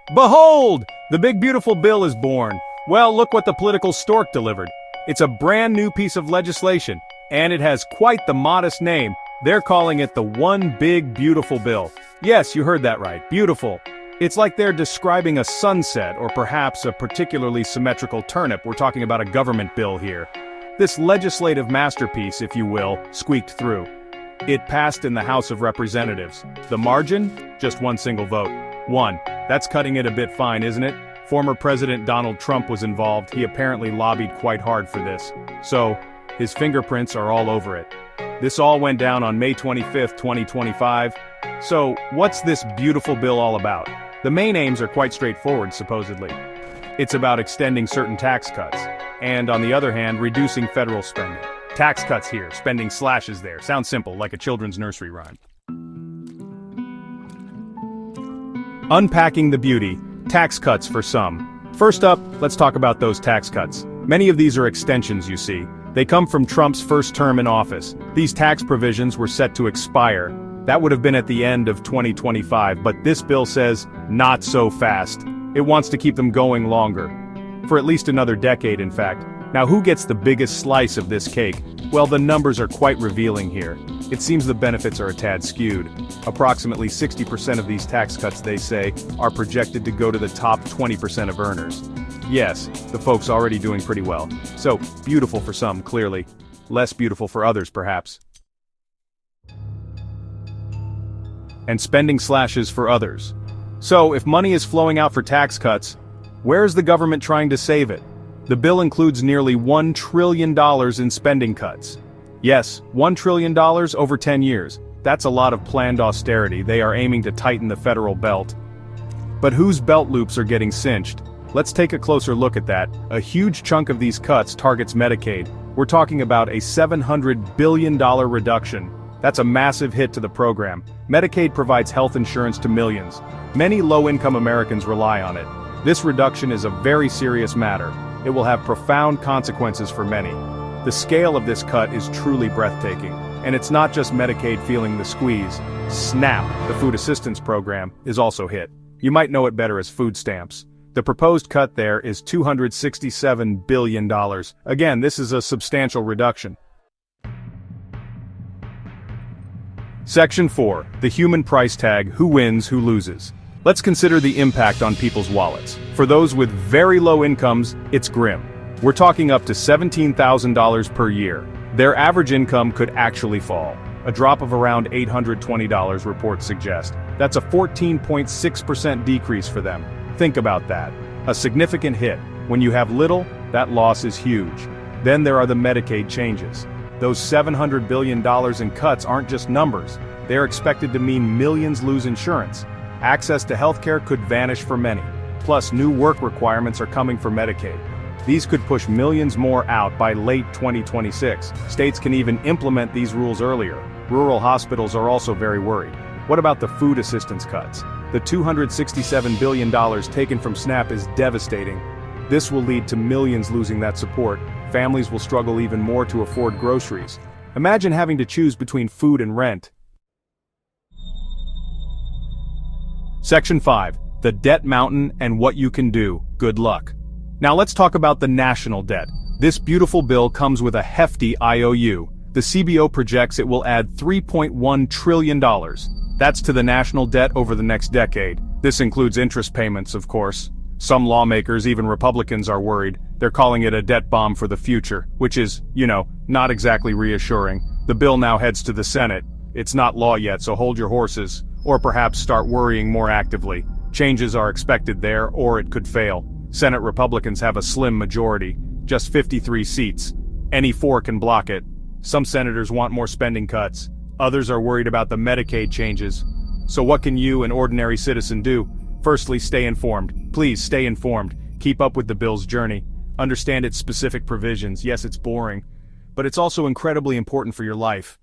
Behold! The big beautiful bill is born. Well, look what the political stork delivered. It's a brand new piece of legislation, and it has quite the modest name. They're calling it the One Big Beautiful Bill. Yes, you heard that right, beautiful. It's like they're describing a sunset or perhaps a particularly symmetrical turnip. We're talking about a government bill here. This legislative masterpiece, if you will, squeaked through. It passed in the House of Representatives. The margin? Just one single vote. 1. That's cutting it a bit fine, isn't it? Former President Donald Trump was involved. He apparently lobbied quite hard for this. So, his fingerprints are all over it. This all went down on May 25th, 2025. So, what's this beautiful bill all about? The main aims are quite straightforward, supposedly. It's about extending certain tax cuts, and on the other hand, reducing federal spending. Tax cuts here, spending slashes there. Sounds simple, like a children's nursery rhyme. Unpacking the beauty, tax cuts for some. First up, let's talk about those tax cuts. Many of these are extensions, you see. They come from Trump's first term in office. These tax provisions were set to expire. That would have been at the end of 2025, but this bill says, not so fast. It wants to keep them going longer. For at least another decade, in fact. Now, who gets the biggest slice of this cake? Well, the numbers are quite revealing here. It seems the benefits are a tad skewed. Approximately 60% of these tax cuts, they say, are projected to go to the top 20% of earners. Yes, the folks already doing pretty well. So, beautiful for some, clearly. Less beautiful for others, perhaps. And spending slashes for others. So, if money is flowing out for tax cuts, where is the government trying to save it? The bill includes nearly $1 trillion in spending cuts. Yes, $1 trillion over 10 years. That's a lot of planned austerity. They are aiming to tighten the federal belt. But whose belt loops are getting cinched? Let's take a closer look at that. A huge chunk of these cuts targets Medicaid. We're talking about a $700 billion reduction. That's a massive hit to the program. Medicaid provides health insurance to millions. Many low-income Americans rely on it. This reduction is a very serious matter. It will have profound consequences for many. The scale of this cut is truly breathtaking. And it's not just Medicaid feeling the squeeze. SNAP, the food assistance program, is also hit. You might know it better as food stamps. The proposed cut there is $267 billion. Again, this is a substantial reduction. Section 4. The human price tag, who wins, who loses. Let's consider the impact on people's wallets. For those with very low incomes, it's grim. We're talking up to $17,000 per year. Their average income could actually fall. A drop of around $820, reports suggest. That's a 14.6% decrease for them. Think about that. A significant hit. When you have little, that loss is huge. Then there are the Medicaid changes. Those $700 billion in cuts aren't just numbers. They're expected to mean millions lose insurance. Access to healthcare could vanish for many. Plus, new work requirements are coming for Medicaid. These could push millions more out by late 2026. States can even implement these rules earlier. Rural hospitals are also very worried. What about the food assistance cuts? The $267 billion taken from SNAP is devastating. This will lead to millions losing that support. Families will struggle even more to afford groceries. Imagine having to choose between food and rent. Section 5. The debt mountain and what you can do. Good luck. Now let's talk about the national debt. This beautiful bill comes with a hefty IOU. The CBO projects it will add $3.1 trillion. That's to the national debt over the next decade. This includes interest payments, of course. Some lawmakers, even Republicans, are worried. They're calling it a debt bomb for the future, which is, not exactly reassuring. The bill now heads to the Senate. It's not law yet, so hold your horses. Or perhaps start worrying more actively. Changes are expected there, or it could fail. Senate Republicans have a slim majority, just 53 seats. Any 4 can block it. Some senators want more spending cuts. Others are worried about the Medicaid changes. So what can you, an ordinary citizen, do? Firstly, stay informed. Please stay informed. Keep up with the bill's journey. Understand its specific provisions. Yes, it's boring, but it's also incredibly important for your life.